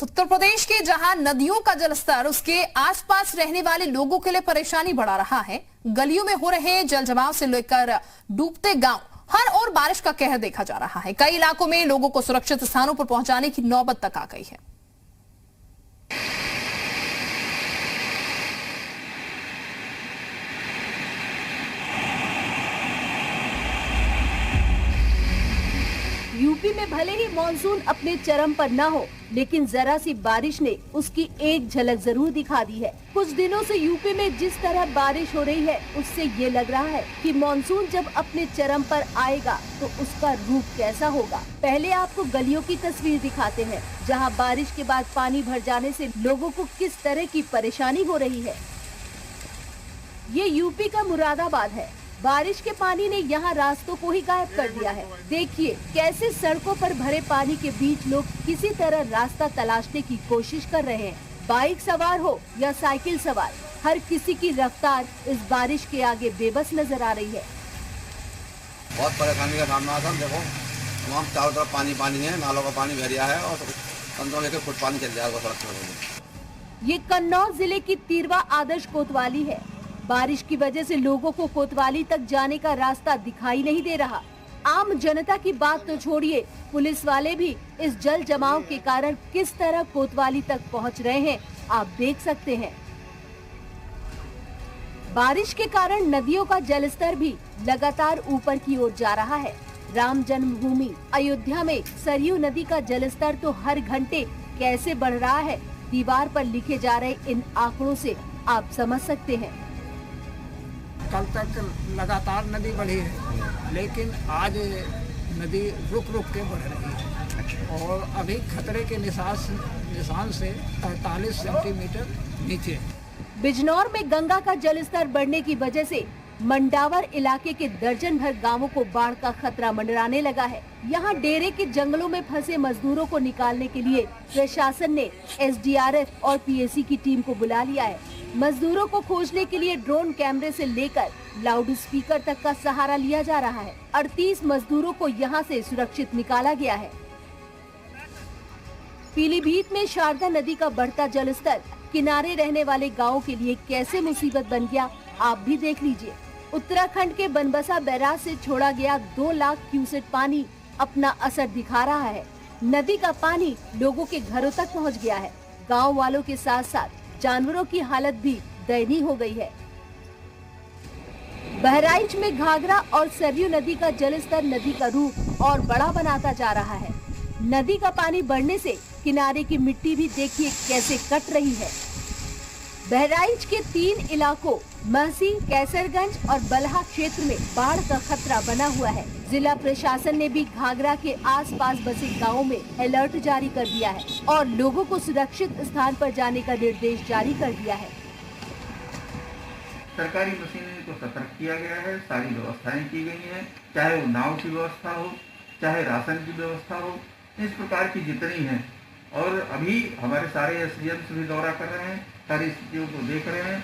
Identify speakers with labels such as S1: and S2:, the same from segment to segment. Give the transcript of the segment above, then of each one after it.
S1: उत्तर प्रदेश के जहां नदियों का जलस्तर उसके आसपास रहने वाले लोगों के लिए परेशानी बढ़ा रहा है। गलियों में हो रहे जल जमाव से लेकर डूबते गांव, हर ओर बारिश का कहर देखा जा रहा है। कई इलाकों में लोगों को सुरक्षित स्थानों पर पहुंचाने की नौबत तक आ गई है।
S2: यूपी में भले ही मानसून अपने चरम पर न हो, लेकिन जरा सी बारिश ने उसकी एक झलक जरूर दिखा दी है। कुछ दिनों से यूपी में जिस तरह बारिश हो रही है, उससे ये लग रहा है कि मानसून जब अपने चरम पर आएगा तो उसका रूप कैसा होगा। पहले आपको गलियों की तस्वीर दिखाते हैं, जहां बारिश के बाद पानी भर जाने से लोगों को किस तरह की परेशानी हो रही है। ये यूपी का मुरादाबाद है। बारिश के पानी ने यहाँ रास्तों को ही गायब कर दिया है। देखिए कैसे सड़कों पर भरे पानी के बीच लोग किसी तरह रास्ता तलाशने की कोशिश कर रहे हैं। बाइक सवार हो या साइकिल सवार, हर किसी की रफ्तार इस बारिश के आगे बेबस नजर आ रही है।
S3: बहुत परेशानी का सामना था। देखो तमाम चारों तरफ पानी पानी है, नालों का पानी भरिया है और 15 फुट पानी चल जाएगा सड़क पर।
S2: ये कन्नौज जिले की तीरवा आदर्श कोतवाली है। बारिश की वजह से लोगों को कोतवाली तक जाने का रास्ता दिखाई नहीं दे रहा। आम जनता की बात तो छोड़िए, पुलिस वाले भी इस जल जमाव के कारण किस तरह कोतवाली तक पहुंच रहे हैं, आप देख सकते हैं। बारिश के कारण नदियों का जलस्तर भी लगातार ऊपर की ओर जा रहा है। राम जन्मभूमि अयोध्या में सरयू नदी का जलस्तर तो हर घंटे कैसे बढ़ रहा है, दीवार पर लिखे जा रहे इन आंकड़ों से आप समझ सकते हैं।
S4: कल तक लगातार नदी बढ़ी है, लेकिन आज नदी रुक रुक के बढ़ रही है और अभी खतरे के निशान से 43 सेंटीमीटर नीचे।
S2: बिजनौर में गंगा का जलस्तर बढ़ने की वजह से मंडावर इलाके के दर्जन भर गांवों को बाढ़ का खतरा मंडराने लगा है। यहाँ डेरे के जंगलों में फंसे मजदूरों को निकालने के लिए प्रशासन ने एसडीआरएफ और पीएसी की टीम को बुला लिया है। मजदूरों को खोजने के लिए ड्रोन कैमरे से लेकर लाउड स्पीकर तक का सहारा लिया जा रहा है। 38 मजदूरों को यहाँ से सुरक्षित निकाला गया है। पीलीभीत में शारदा नदी का बढ़ता जलस्तर किनारे रहने वाले गाँव के लिए कैसे मुसीबत बन गया, आप भी देख लीजिए। उत्तराखंड के बनबसा बैराज से छोड़ा गया 2 लाख क्यूसेक पानी अपना असर दिखा रहा है। नदी का पानी लोगों के घरों तक पहुंच गया है। गांव वालों के साथ साथ जानवरों की हालत भी दयनीय हो गई है। बहराइच में घाघरा और सरयू नदी का जलस्तर नदी का रूप और बड़ा बनाता जा रहा है। नदी का पानी बढ़ने से किनारे की मिट्टी भी देखिए कैसे कट रही है। बहराइच के 3 इलाकों महसी, कैसरगंज और बलहा क्षेत्र में बाढ़ का खतरा बना हुआ है। जिला प्रशासन ने भी घाघरा के आसपास बसे गांवों में अलर्ट जारी कर दिया है और लोगों को सुरक्षित स्थान पर जाने का निर्देश जारी कर दिया है।
S5: सरकारी मशीनरी को सतर्क किया गया है, सारी व्यवस्थाएं की गई हैं, चाहे वो नाव की व्यवस्था हो, चाहे राशन की व्यवस्था हो, इस प्रकार की जितनी है। और अभी हमारे सारे एसडीएम्स भी दौरा कर रहे हैं, सारी स्थितियों को देख रहे हैं।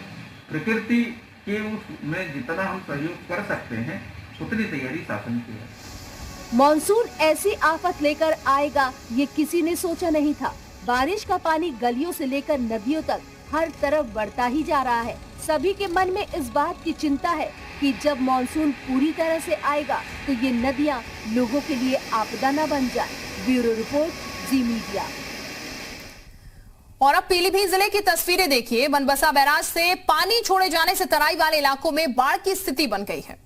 S5: प्रकृति के उसमें जितना हम सहयोग कर सकते हैं उतनी तैयारी शासन की है।
S2: मानसून ऐसी आफत लेकर आएगा ये किसी ने सोचा नहीं था। बारिश का पानी गलियों से लेकर नदियों तक हर तरफ बढ़ता ही जा रहा है। सभी के मन में इस बात की चिंता है कि जब मानसून पूरी तरह से आएगा तो ये नदियाँ लोगों के लिए आपदा न बन जाए। ब्यूरो रिपोर्ट, जी मीडिया।
S1: और अब पीलीभीत जिले की तस्वीरें देखिए। बनबसा बैराज से पानी छोड़े जाने से तराई वाले इलाकों में बाढ़ की स्थिति बन गई है।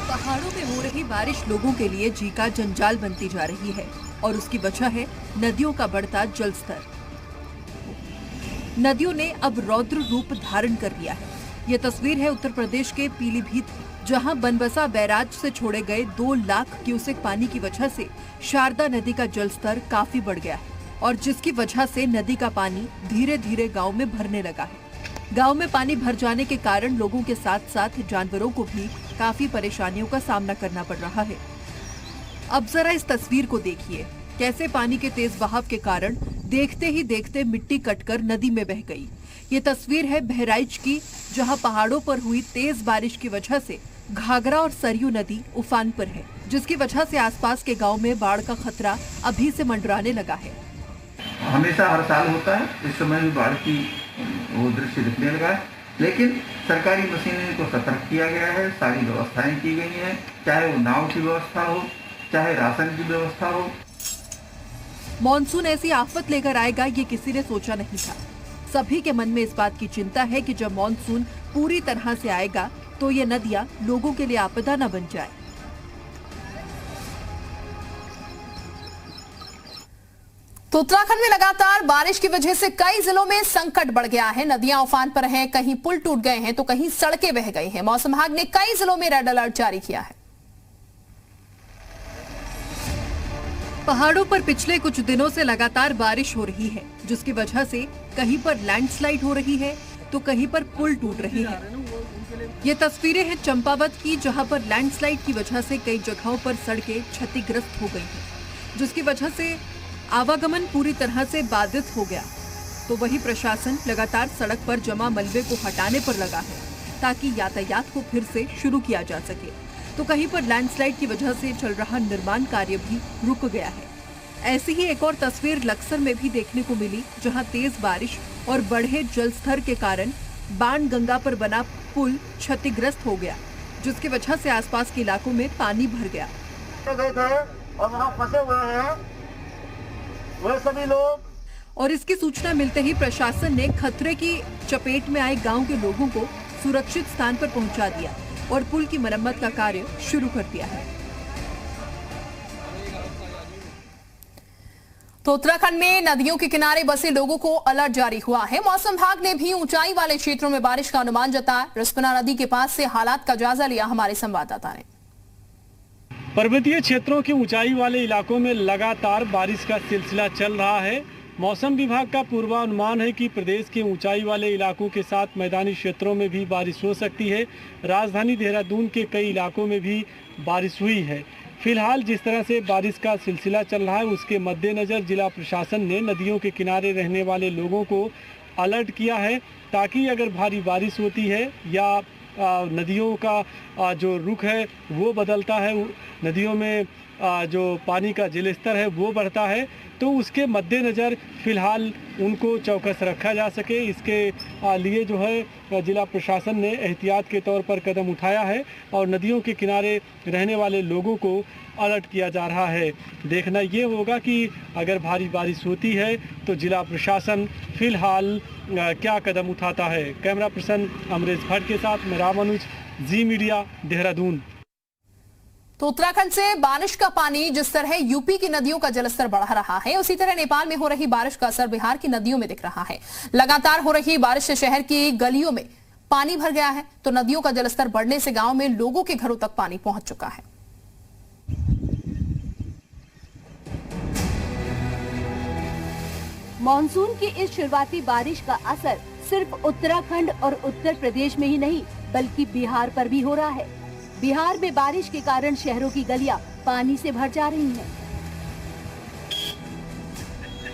S6: पहाड़ों में हो रही बारिश लोगों के लिए जी का जंजाल बनती जा रही है और उसकी वजह है नदियों का बढ़ता जलस्तर। नदियों ने अब रौद्र रूप धारण कर लिया है। ये तस्वीर है उत्तर प्रदेश के पीलीभीत, जहां बनबसा बैराज से छोड़े गए 2 लाख क्यूसेक पानी की वजह से शारदा नदी का जलस्तर काफी बढ़ गया है और जिसकी वजह से नदी का पानी धीरे धीरे गांव में भरने लगा है। गांव में पानी भर जाने के कारण लोगों के साथ साथ जानवरों को भी काफी परेशानियों का सामना करना पड़ रहा है। अब जरा इस तस्वीर को देखिए, कैसे पानी के तेज बहाव के कारण देखते ही देखते मिट्टी कटकर नदी में बह गई। ये तस्वीर है बहराइच की, जहां पहाड़ों पर हुई तेज बारिश की वजह से घाघरा और सरयू नदी उफान पर है, जिसकी वजह से आसपास के गांव में बाढ़ का खतरा अभी से मंडराने लगा है।
S5: हमेशा हर साल होता है, इस समय भी बाढ़ की वो दृश्य दिखने लगा है, लेकिन सरकारी मशीनरी को सतर्क किया गया है, सारी व्यवस्थाएं की गई हैं, चाहे वो नाव की व्यवस्था हो, चाहे राशन की व्यवस्था हो।
S6: मॉनसून ऐसी आफत लेकर आएगा ये किसी ने सोचा नहीं था। सभी के मन में इस बात की चिंता है कि जब मॉनसून पूरी तरह से आएगा तो ये नदियां लोगों के लिए आपदा न बन जाए।
S1: तो उत्तराखंड में लगातार बारिश की वजह से कई जिलों में संकट बढ़ गया है। नदियां उफान पर हैं, कहीं पुल टूट गए हैं तो कहीं सड़कें बह गई हैं। मौसम विभाग ने कई जिलों में रेड अलर्ट जारी किया है।
S6: पहाड़ों पर पिछले कुछ दिनों से लगातार बारिश हो रही है, जिसकी वजह से कहीं पर लैंडस्लाइड हो रही है तो कहीं पर पुल टूट रही है। ये तस्वीरें हैं चंपावत की, जहां पर लैंडस्लाइड की वजह से कई जगहों पर सड़कें क्षतिग्रस्त हो गई हैं, जिसकी वजह से आवागमन पूरी तरह से बाधित हो गया। तो वही प्रशासन लगातार सड़क पर जमा मलबे को हटाने पर लगा है ताकि यातायात को फिर से शुरू किया जा सके। तो कहीं पर लैंडस्लाइड की वजह से चल रहा निर्माण कार्य भी रुक गया है। ऐसी ही एक और तस्वीर लक्सर में भी देखने को मिली, जहां तेज बारिश और बढ़े जलस्तर के कारण बाण गंगा पर बना पुल क्षतिग्रस्त हो गया, जिसकी वजह से आसपास के इलाकों में पानी भर गया।
S7: और वहाँ फंसे हुए हैं वह सभी लोग।
S6: और इसकी सूचना मिलते ही प्रशासन ने खतरे की चपेट में आए गांव के लोगों को सुरक्षित स्थान पर पहुंचा दिया और पुल की मरम्मत का कार्य शुरू कर दिया है।
S1: तो उत्तराखंड में नदियों के किनारे बसे लोगों को अलर्ट जारी हुआ है। मौसम विभाग ने भी ऊंचाई वाले क्षेत्रों में बारिश का अनुमान जताया। रिस्पना नदी के पास से हालात का जायजा लिया हमारे संवाददाता ने।
S8: पर्वतीय क्षेत्रों के ऊंचाई वाले इलाकों में लगातार बारिश का सिलसिला चल रहा है। मौसम विभाग का पूर्वानुमान है कि प्रदेश के ऊंचाई वाले इलाकों के साथ मैदानी क्षेत्रों में भी बारिश हो सकती है। राजधानी देहरादून के कई इलाकों में भी बारिश हुई है। फिलहाल जिस तरह से बारिश का सिलसिला चल रहा है, उसके मद्देनज़र जिला प्रशासन ने नदियों के किनारे रहने वाले लोगों को अलर्ट किया है, ताकि अगर भारी बारिश होती है या नदियों का जो रुख है वो बदलता है, नदियों में जो पानी का जलस्तर है वो बढ़ता है, तो उसके मद्देनज़र फ़िलहाल उनको चौकस रखा जा सके। इसके लिए जो है जिला प्रशासन ने एहतियात के तौर पर कदम उठाया है और नदियों के किनारे रहने वाले लोगों को अलर्ट किया जा रहा है। देखना ये होगा कि अगर भारी बारिश होती है तो जिला प्रशासन फ़िलहाल क्या कदम उठाता है। कैमरा पर्सन अमरेश भट्ट के साथ मैं रामानुज, जी मीडिया, देहरादून।
S1: तो उत्तराखंड से बारिश का पानी जिस तरह यूपी की नदियों का जलस्तर बढ़ रहा है, उसी तरह नेपाल में हो रही बारिश का असर बिहार की नदियों में दिख रहा है। लगातार हो रही बारिश से शहर की गलियों में पानी भर गया है, तो नदियों का जलस्तर बढ़ने से गांव में लोगों के घरों तक पानी पहुंच चुका है।
S2: मॉनसून की इस शुरुआती बारिश का असर सिर्फ उत्तराखंड और उत्तर प्रदेश में ही नहीं, बल्कि बिहार पर भी हो रहा है। बिहार में बारिश के कारण शहरों की गलियां पानी से भर जा रही हैं।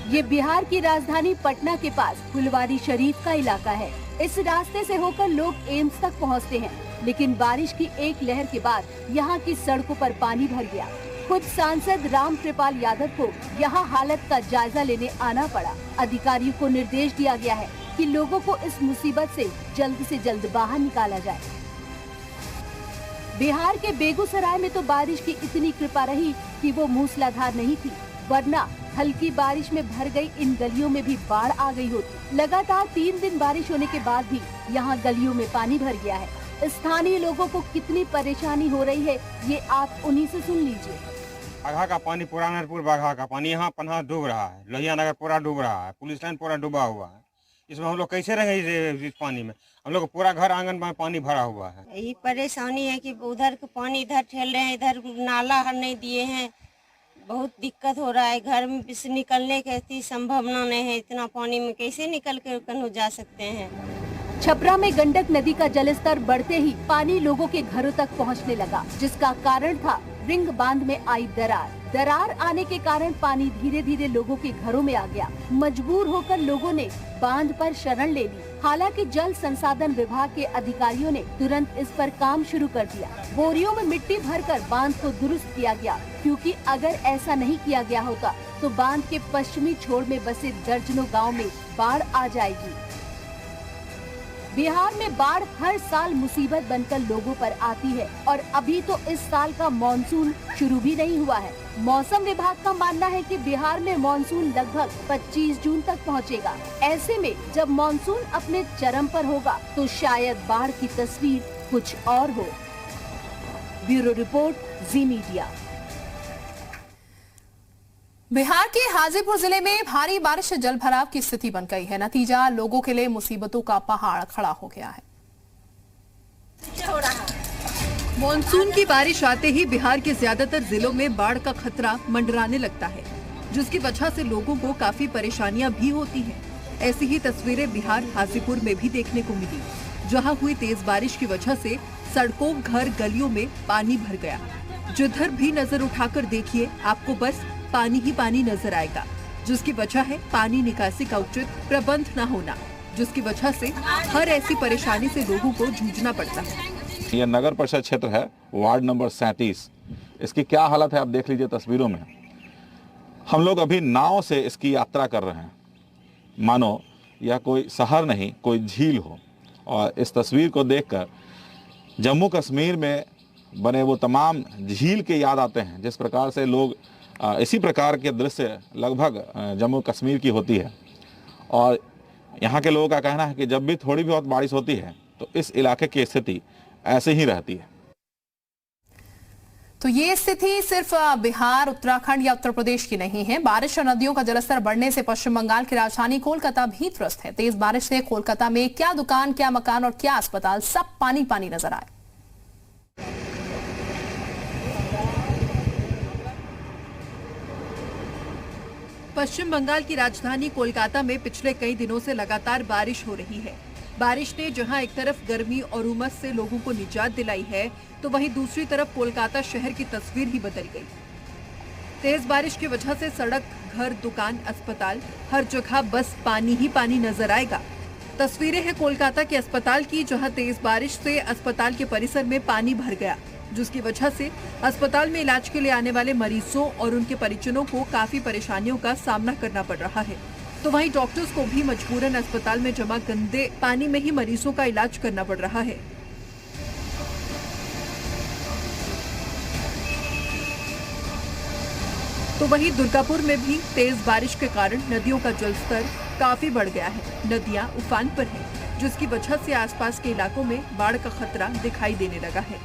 S2: ये बिहार की राजधानी पटना के पास फुलवारी शरीफ का इलाका है। इस रास्ते से होकर लोग एम्स तक पहुंचते हैं, लेकिन बारिश की एक लहर के बाद यहाँ की सड़कों पर पानी भर गया। खुद सांसद राम कृपाल यादव को यहाँ हालत का जायजा लेने आना पड़ा। अधिकारियों को निर्देश दिया गया है कि लोगों को इस मुसीबत से जल्द बाहर निकाला जाए। बिहार के बेगूसराय में तो बारिश की इतनी कृपा रही कि वो मूसलाधार नहीं थी, वरना हल्की बारिश में भर गई इन गलियों में भी बाढ़ आ गई होती। लगातार 3 दिन बारिश होने के बाद भी यहाँ गलियों में पानी भर गया है। स्थानीय लोगों को कितनी परेशानी हो रही है, ये आप उन्हीं से सुन लीजिए।
S9: बाघा का पानी, पुरानपुर बाघा का पानी यहाँ पन्हा डूब रहा है, लोहिया नगर पूरा डूब रहा है, पुलिस लाइन पूरा डूबा हुआ है। इसमें हम लोग कैसे रहेंगे इस पानी में? हम लोग पूरा घर आंगन में पानी भरा हुआ है।
S10: यही परेशानी है कि उधर का पानी इधर ठेल रहे हैं, इधर नाला हर नहीं दिए हैं, बहुत दिक्कत हो रहा है। घर में से निकलने की संभावना नहीं है, इतना पानी में कैसे निकल कर कहीं जा सकते हैं।
S2: छपरा में गंडक नदी का जलस्तर बढ़ते ही पानी लोगों के घरों तक पहुंचने लगा, जिसका कारण था रिंग बांध में आई दरार। दरार आने के कारण पानी धीरे धीरे लोगों के घरों में आ गया। मजबूर होकर लोगों ने बांध पर शरण ले ली। हालांकि जल संसाधन विभाग के अधिकारियों ने तुरंत इस पर काम शुरू कर दिया। बोरियों में मिट्टी भरकर बांध को दुरुस्त किया गया, क्योंकि अगर ऐसा नहीं किया गया होता तो बांध के पश्चिमी छोर में बसे दर्जनों गाँव में बाढ़ आ जाएगी। बिहार में बाढ़ हर साल मुसीबत बनकर लोगों पर आती है और अभी तो इस साल का मॉनसून शुरू भी नहीं हुआ है। मौसम विभाग का मानना है कि बिहार में मॉनसून लगभग 25 जून तक पहुंचेगा। ऐसे में जब मॉनसून अपने चरम पर होगा तो शायद बाढ़ की तस्वीर कुछ और हो। ब्यूरो रिपोर्ट, जी मीडिया।
S1: बिहार के हाजीपुर जिले में भारी बारिश से जल भराव की स्थिति बन गई है। नतीजा लोगों के लिए मुसीबतों का पहाड़ खड़ा हो गया है।
S6: मॉनसून की बारिश आते ही बिहार के ज्यादातर जिलों में बाढ़ का खतरा मंडराने लगता है, जिसकी वजह से लोगों को काफी परेशानियां भी होती हैं। ऐसी ही तस्वीरें बिहार हाजीपुर में भी देखने को मिली, जहां हुई तेज बारिश की वजह से सड़कों, घर, गलियों में पानी भर गया। जिधर भी नजर उठाकर देखिए, आपको बस पानी ही पानी नजर आएगा, जिसकी वजह है पानी निकासी का उचित प्रबंध न होना, जिसकी वजह से हर ऐसी परेशानी से लोगों को जूझना पड़ता है।
S11: यह नगर परिषद क्षेत्र है, वार्ड नंबर 37। इसकी क्या हालत है आप देख लीजिए तस्वीरों में। हम लोग अभी नाव से इसकी यात्रा कर रहे हैं, मानो यह कोई शहर नहीं, कोई झील हो। और इस तस्वीर को देखकर जम्मू कश्मीर में बने वो तमाम झील के याद आते हैं, जिस प्रकार से लोग इसी प्रकार के दृश्य लगभग जम्मू कश्मीर की होती है। और यहाँ के लोगों का कहना है कि जब भी थोड़ी बहुत बारिश होती है तो इस इलाके की स्थिति ऐसे ही रहती है।
S1: तो ये स्थिति सिर्फ बिहार, उत्तराखंड या उत्तर प्रदेश की नहीं है। बारिश और नदियों का जलस्तर बढ़ने से पश्चिम बंगाल की राजधानी कोलकाता भी त्रस्त है। तेज बारिश से कोलकाता में क्या दुकान, क्या मकान और क्या अस्पताल, सब पानी पानी नजर आए।
S6: पश्चिम बंगाल की राजधानी कोलकाता में पिछले कई दिनों से लगातार बारिश हो रही है। बारिश ने जहां एक तरफ गर्मी और उमस से लोगों को निजात दिलाई है, तो वहीं दूसरी तरफ कोलकाता शहर की तस्वीर ही बदल गई। तेज बारिश की वजह से सड़क, घर, दुकान, अस्पताल, हर जगह बस पानी ही पानी नजर आएगा। तस्वीरें हैं कोलकाता के अस्पताल की, जहां तेज बारिश से अस्पताल के परिसर में पानी भर गया, जिसकी वजह से अस्पताल में इलाज के लिए आने वाले मरीजों और उनके परिजनों को काफी परेशानियों का सामना करना पड़ रहा है। तो वहीं डॉक्टर्स को भी मजबूरन अस्पताल में जमा गंदे पानी में ही मरीजों का इलाज करना पड़ रहा है। तो वहीं दुर्गापुर में भी तेज बारिश के कारण नदियों का जलस्तर काफी बढ़ गया है। नदियां उफान पर हैं, जिसकी वजह से आसपास के इलाकों में बाढ़ का खतरा दिखाई देने लगा है।